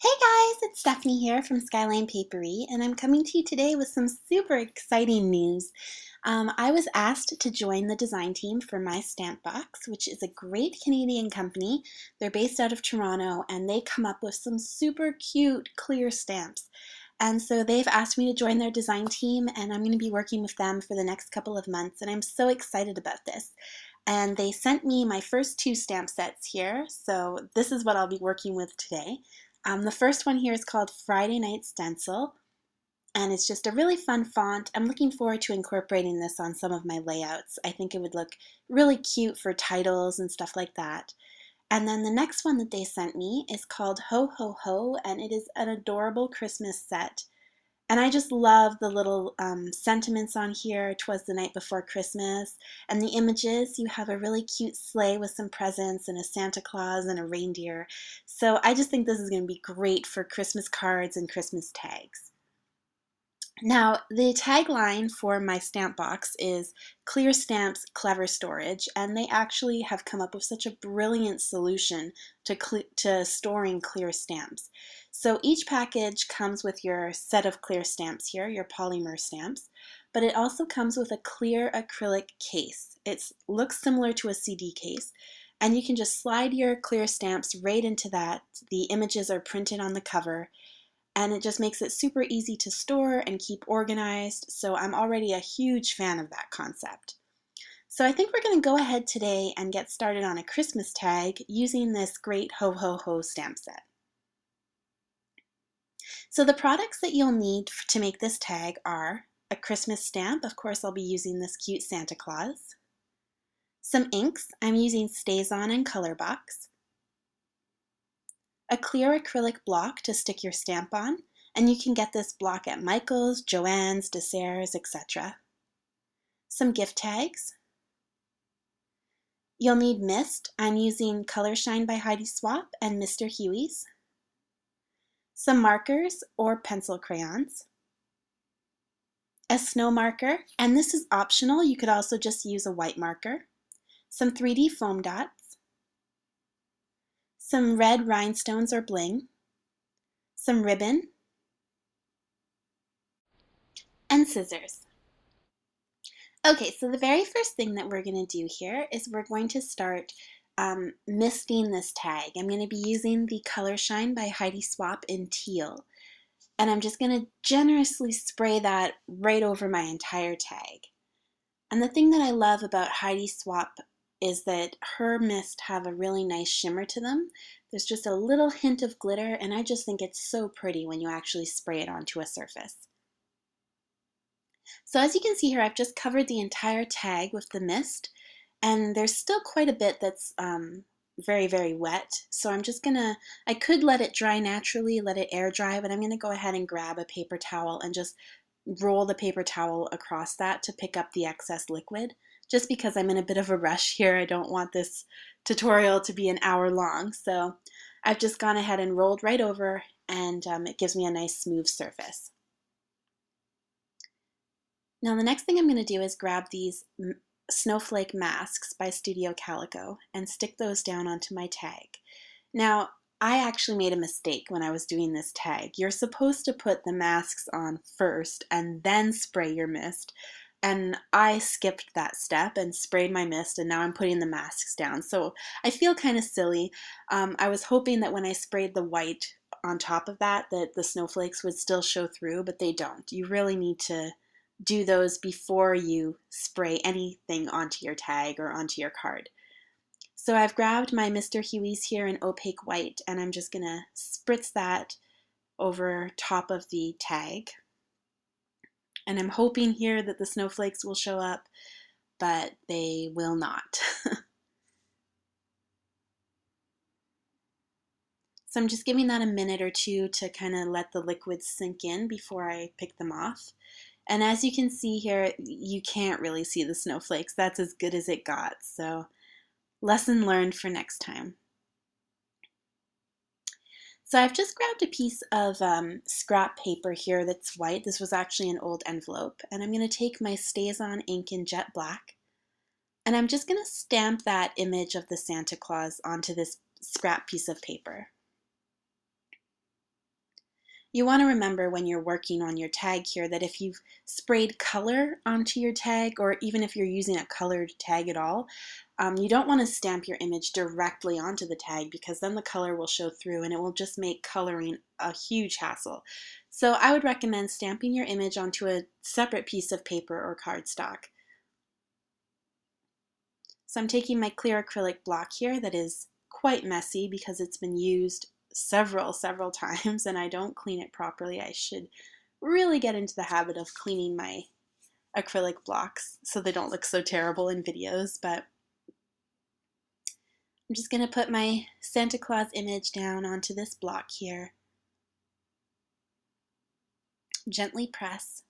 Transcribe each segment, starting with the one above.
Hey guys, it's Stephanie here from Skyline Papery, and I'm coming to you today with some super exciting news. I was asked to join the design team for myStamp Box, which is a great Canadian company. They're based out of Toronto, and they come up with some super cute clear stamps. And so they've asked me to join their design team, and I'm going to be working with them for the next couple of months, and I'm so excited about this. And they sent me my first two stamp sets here, so this is what I'll be working with today. The first one here is called Friday Night Stencil, and it's just a really fun font. I'm looking forward to incorporating this on some of my layouts. I think it would look really cute for titles and stuff like that. And then the next one that they sent me is called Ho Ho Ho, and it is an adorable Christmas set. And I just love the little sentiments on here. 'Twas the night before Christmas. And the images, you have a really cute sleigh with some presents and a Santa Claus and a reindeer. So I just think this is going to be great for Christmas cards and Christmas tags. Now, the tagline for my stamp box is Clear Stamps, Clever Storage, and they actually have come up with such a brilliant solution to storing clear stamps. So each package comes with your set of clear stamps here, your polymer stamps, but it also comes with a clear acrylic case. It looks similar to a CD case, and you can just slide your clear stamps right into that. The images are printed on the cover, and it just makes it super easy to store and keep organized, so I'm already a huge fan of that concept. So I think we're going to go ahead today and get started on a Christmas tag using this great Ho Ho Ho stamp set. So the products that you'll need to make this tag are a Christmas stamp. Of course, I'll be using this cute Santa Claus. Some inks. I'm using StazOn and Colorbox. A clear acrylic block to stick your stamp on, and you can get this block at Michael's, Joann's, Desserts, etc. Some gift tags. You'll need mist. I'm using Color Shine by Heidi Swapp and Mr. Huey's. Some markers or pencil crayons. A snow marker, and this is optional. You could also just use a white marker. Some 3D foam dots. Some red rhinestones or bling. Some ribbon. And scissors. Okay, so the very first thing that we're going to do here is we're going to start misting this tag. I'm going to be using the Color Shine by Heidi Swapp in teal. And I'm just going to generously spray that right over my entire tag. And the thing that I love about Heidi Swapp is that her mists have a really nice shimmer to them. There's just a little hint of glitter, and I just think it's so pretty when you actually spray it onto a surface. So as you can see here, I've just covered the entire tag with the mist, and there's still quite a bit that's very, very wet. So I'm just gonna, I could let it dry naturally, let it air dry, but I'm gonna go ahead and grab a paper towel and just roll the paper towel across that to pick up the excess liquid, just because I'm in a bit of a rush here. I don't want this tutorial to be an hour long. So I've just gone ahead and rolled right over, and it gives me a nice smooth surface. Now the next thing I'm going to do is grab these snowflake masks by Studio Calico and stick those down onto my tag. Now I actually made a mistake when I was doing this tag. You're supposed to put the masks on first and then spray your mist, and I skipped that step and sprayed my mist, and now I'm putting the masks down. So I feel kind of silly. I was hoping that when I sprayed the white on top of that the snowflakes would still show through, but they don't. You really need to do those before you spray anything onto your tag or onto your card. So I've grabbed my Mr. Huey's here in opaque white, and I'm just going to spritz that over top of the tag. And I'm hoping here that the snowflakes will show up, but they will not. So I'm just giving that a minute or two to kind of let the liquids sink in before I pick them off. And as you can see here, you can't really see the snowflakes. That's as good as it got. So lesson learned for next time. So I've just grabbed a piece of scrap paper here that's white. This was actually an old envelope. And I'm going to take my StazOn ink in jet black. And I'm just going to stamp that image of the Santa Claus onto this scrap piece of paper. You want to remember when you're working on your tag here that if you've sprayed color onto your tag, or even if you're using a colored tag at all, you don't want to stamp your image directly onto the tag because then the color will show through and it will just make coloring a huge hassle. So I would recommend stamping your image onto a separate piece of paper or cardstock. So I'm taking my clear acrylic block here that is quite messy because it's been used several times and I don't clean it properly. I should really get into the habit of cleaning my acrylic blocks so they don't look so terrible in videos, but I'm just going to put my Santa Claus image down onto this block here. Gently press.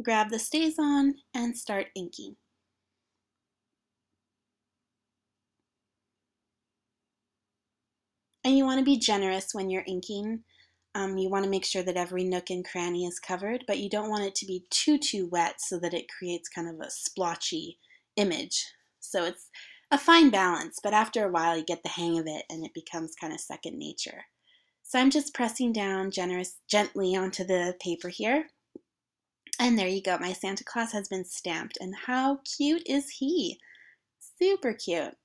Grab the StazOn and start inking. And you want to be generous when you're inking. You want to make sure that every nook and cranny is covered, but you don't want it to be too wet so that it creates kind of a splotchy image. So it's a fine balance, but after a while you get the hang of it and it becomes kind of second nature. So I'm just pressing down gently onto the paper here. And there you go, my Santa Claus has been stamped. And how cute is he? Super cute.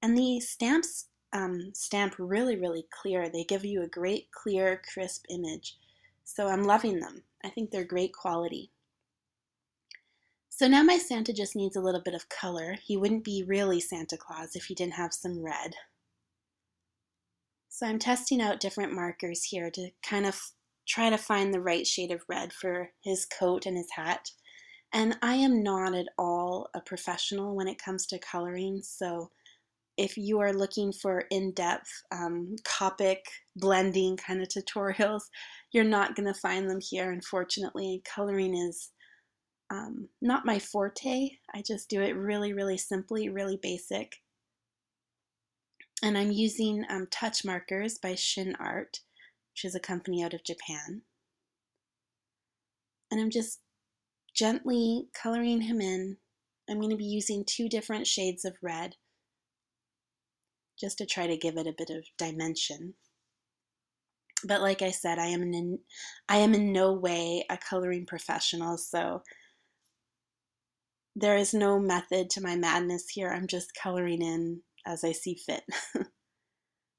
And the stamps stamp really clear. They give you a great, clear, crisp image. So I'm loving them. I think they're great quality. So now my Santa just needs a little bit of color. He wouldn't be really Santa Claus if he didn't have some red. So I'm testing out different markers here to kind of try to find the right shade of red for his coat and his hat. And I am not at all a professional when it comes to coloring, so if you are looking for in-depth Copic blending kind of tutorials, you're not going to find them here, unfortunately. Coloring is not my forte. I just do it really simply, really basic. And I'm using touch markers by Shin Art, which is a company out of Japan. And I'm just gently coloring him in. I'm going to be using 2 different shades of red, just to try to give it a bit of dimension. But like I said, I am in no way a coloring professional, so there is no method to my madness here. I'm just coloring in as I see fit.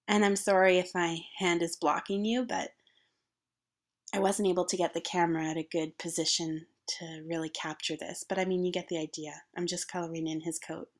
And I'm sorry if my hand is blocking you, but I wasn't able to get the camera at a good position to really capture this. But I mean, you get the idea. I'm just coloring in his coat.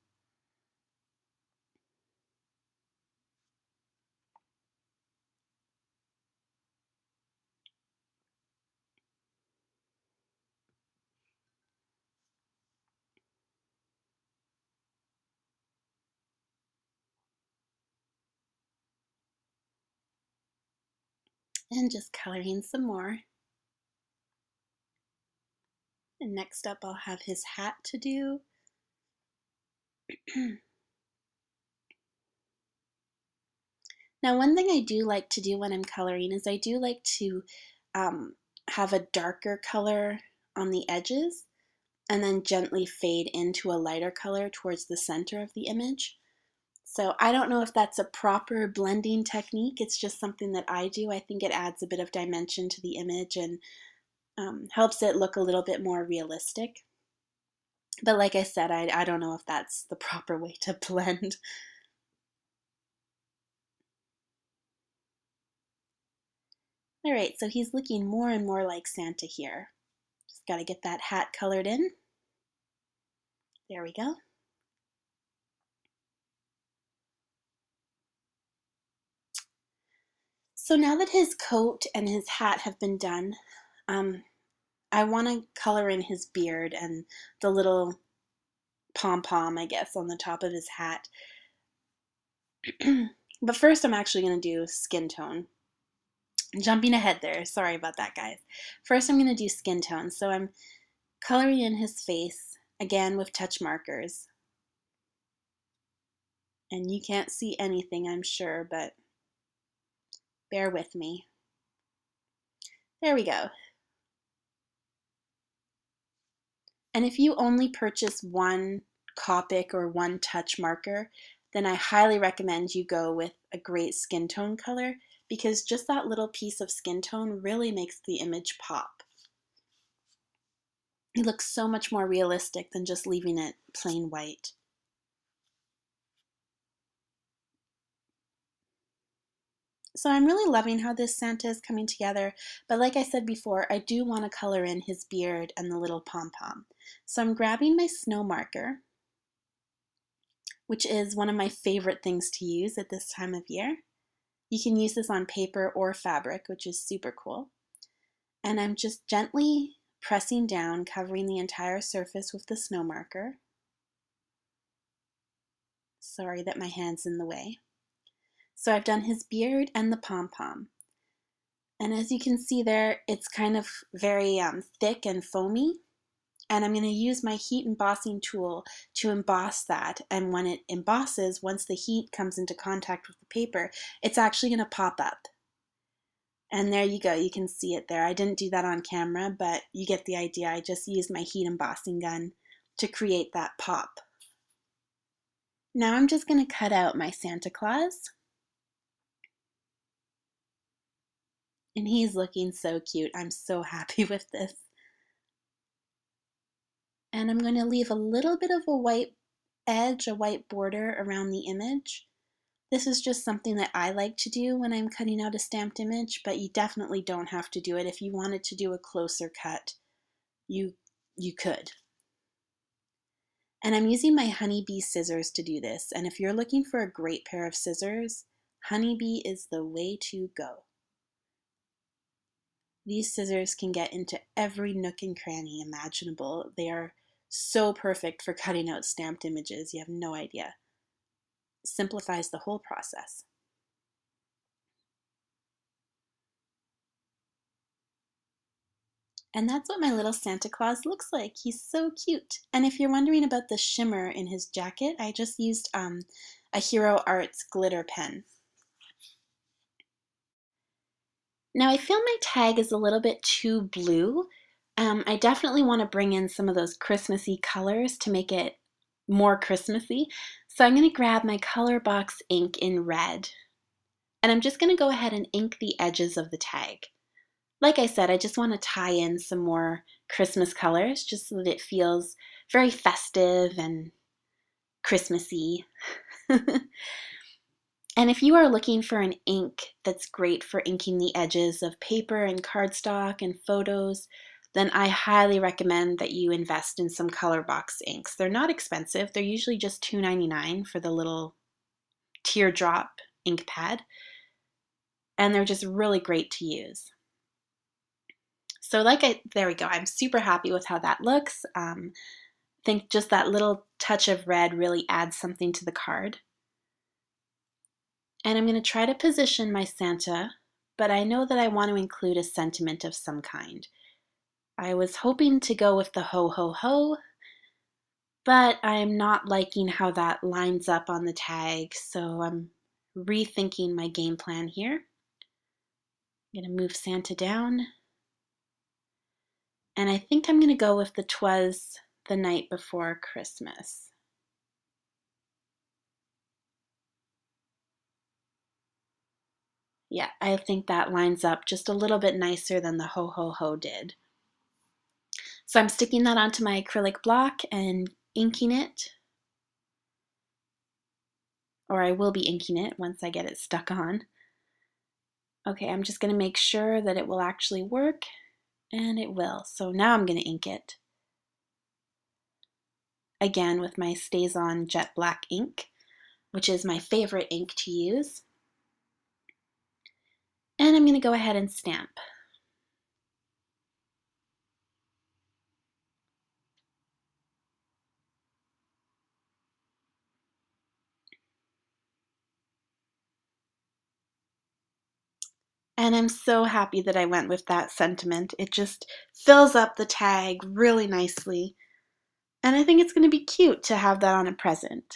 And just coloring some more. And next up I'll have his hat to do. Now, one thing I do like to do when I'm coloring is I do like to have a darker color on the edges and then gently fade into a lighter color towards the center of the image. So I don't know if that's a proper blending technique. It's just something that I do. I think it adds a bit of dimension to the image and helps it look a little bit more realistic. But like I said, I don't know if that's the proper way to blend. All right, so he's looking more and more like Santa here. Just got to get that hat colored in. There we go. So now that his coat and his hat have been done, I want to color in his beard and the little pom-pom, I guess, on the top of his hat. But first I'm actually going to do skin tone. Jumping ahead there, sorry about that, guys. First I'm going to do skin tone. So I'm coloring in his face, again with touch markers. And you can't see anything, I'm sure, but bear with me. There we go. And if you only purchase one Copic or one touch marker, then I highly recommend you go with a great skin tone color, because just that little piece of skin tone really makes the image pop. It looks so much more realistic than just leaving it plain white. So I'm really loving how this Santa is coming together, but like I said before, I do want to color in his beard and the little pom-pom. So I'm grabbing my snow marker, which is one of my favorite things to use at this time of year. You can use this on paper or fabric, which is super cool. And I'm just gently pressing down, covering the entire surface with the snow marker. Sorry that my hand's in the way. So I've done his beard and the pom-pom. And as you can see there, it's kind of very thick and foamy. And I'm going to use my heat embossing tool to emboss that. And when it embosses, once the heat comes into contact with the paper, it's actually going to pop up. And there you go, you can see it there. I didn't do that on camera, but you get the idea. I just used my heat embossing gun to create that pop. Now I'm just going to cut out my Santa Claus. And he's looking so cute. I'm so happy with this. And I'm going to leave a little bit of a white edge, a white border around the image. This is just something that I like to do when I'm cutting out a stamped image, but you definitely don't have to do it. If you wanted to do a closer cut, you could. And I'm using my honeybee scissors to do this. And if you're looking for a great pair of scissors, honeybee is the way to go. These scissors can get into every nook and cranny imaginable. They are so perfect for cutting out stamped images. You have no idea. Simplifies the whole process. And that's what my little Santa Claus looks like. He's so cute. And if you're wondering about the shimmer in his jacket, I just used a Hero Arts glitter pen. Now I feel my tag is a little bit too blue. I definitely want to bring in some of those Christmassy colors to make it more Christmassy. So I'm going to grab my color box ink in red. And I'm just going to go ahead and ink the edges of the tag. Like I said, I just want to tie in some more Christmas colors just so that it feels very festive and Christmassy. And if you are looking for an ink that's great for inking the edges of paper and cardstock and photos, then I highly recommend that you invest in some color box inks. They're not expensive. They're usually just $2.99 for the little teardrop ink pad. And they're just really great to use. So there we go. I'm super happy with how that looks. I think just that little touch of red really adds something to the card. And I'm going to try to position my Santa, but I know that I want to include a sentiment of some kind. I was hoping to go with the ho ho ho, but I'm not liking how that lines up on the tag, so I'm rethinking my game plan here. I'm going to move Santa down. And I think I'm going to go with the "'Twas the Night Before Christmas." Yeah, I think that lines up just a little bit nicer than the ho ho ho did. So I'm sticking that onto my acrylic block and inking it. Or I will be inking it once I get it stuck on. Okay, I'm just going to make sure that it will actually work, and it will. So now I'm going to ink it. Again with my StazOn Jet Black ink, which is my favorite ink to use. And I'm going to go ahead and stamp. And I'm so happy that I went with that sentiment. It just fills up the tag really nicely. And I think it's going to be cute to have that on a present.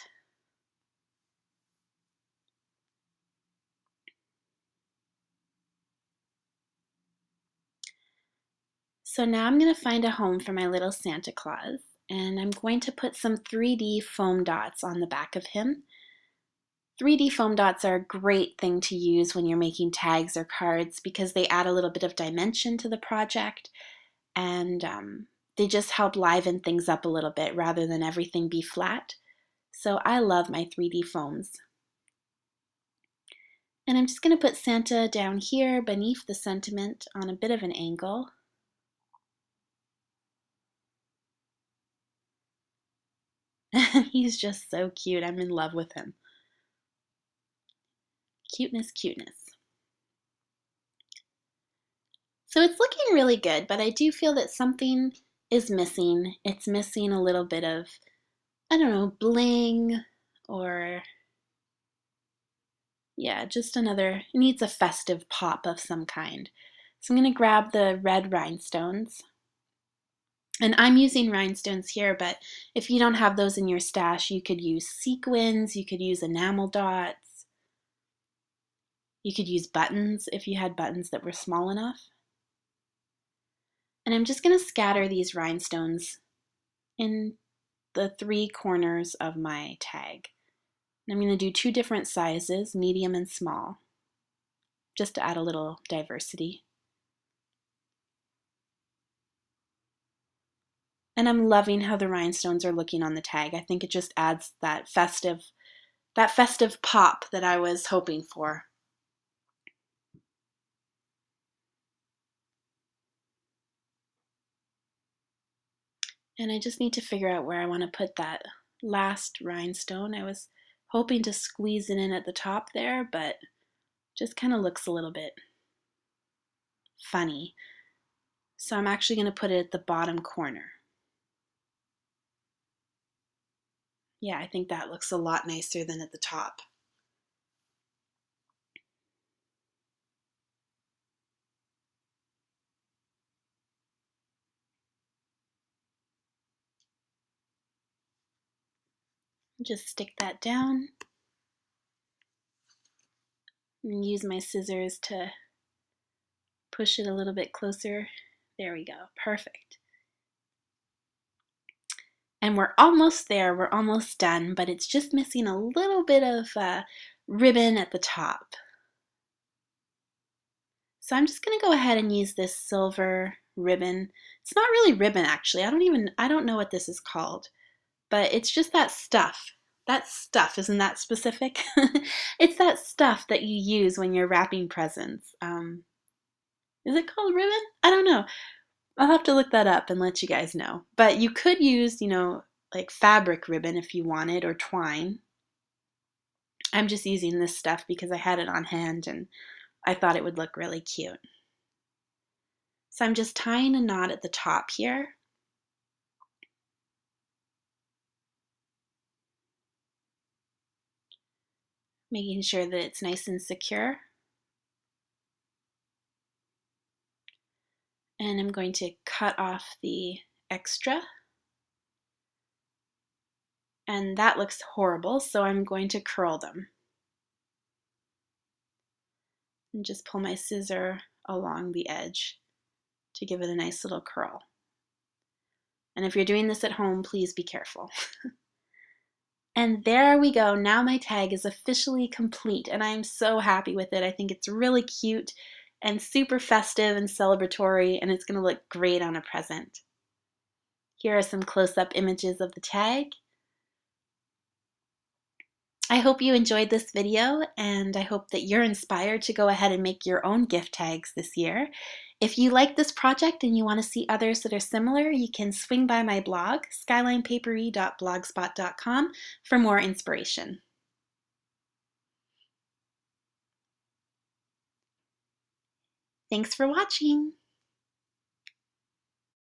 So now I'm going to find a home for my little Santa Claus. And I'm going to put some 3D foam dots on the back of him. 3D foam dots are a great thing to use when you're making tags or cards because they add a little bit of dimension to the project, and they just help liven things up a little bit rather than everything be flat. So I love my 3D foams. And I'm just going to put Santa down here beneath the sentiment on a bit of an angle. He's just so cute. I'm in love with him. Cuteness, cuteness. So it's looking really good, but I do feel that something is missing. It's missing a little bit of, I don't know, bling, or yeah, just another, it needs a festive pop of some kind. So I'm going to grab the red rhinestones. And I'm using rhinestones here, but if you don't have those in your stash, you could use sequins, you could use enamel dots, you could use buttons if you had buttons that were small enough. And I'm just going to scatter these rhinestones in the 3 corners of my tag. And I'm going to do 2 different sizes, medium and small, just to add a little diversity. And I'm loving how the rhinestones are looking on the tag. I think it just adds that festive pop that I was hoping for. And I just need to figure out where I want to put that last rhinestone. I was hoping to squeeze it in at the top there, but just kind of looks a little bit funny. So I'm actually going to put it at the bottom corner. Yeah, I think that looks a lot nicer than at the top. Just stick that down and use my scissors to push it a little bit closer. There we go, perfect. And we're almost there, we're almost done, but it's just missing a little bit of ribbon at the top. So I'm just gonna go ahead and use this silver ribbon. It's not really ribbon actually, I don't know what this is called, but it's just that stuff. That stuff, isn't that specific? It's that stuff that you use when you're wrapping presents. Is it called ribbon? I don't know. I'll have to look that up and let you guys know. But you could use, like fabric ribbon if you wanted, or twine. I'm just using this stuff because I had it on hand and I thought it would look really cute. So I'm just tying a knot at the top here. Making sure that it's nice and secure. And I'm going to cut off the extra. And that looks horrible, so I'm going to curl them. And just pull my scissor along the edge to give it a nice little curl. And if you're doing this at home, please be careful. And there we go. Now my tag is officially complete and I'm so happy with it. I think it's really cute and super festive and celebratory, and it's going to look great on a present. Here are some close-up images of the tag. I hope you enjoyed this video, and I hope that you're inspired to go ahead and make your own gift tags this year. If you like this project and you want to see others that are similar, you can swing by my blog, skylinepapery.blogspot.com, for more inspiration. Thanks for watching!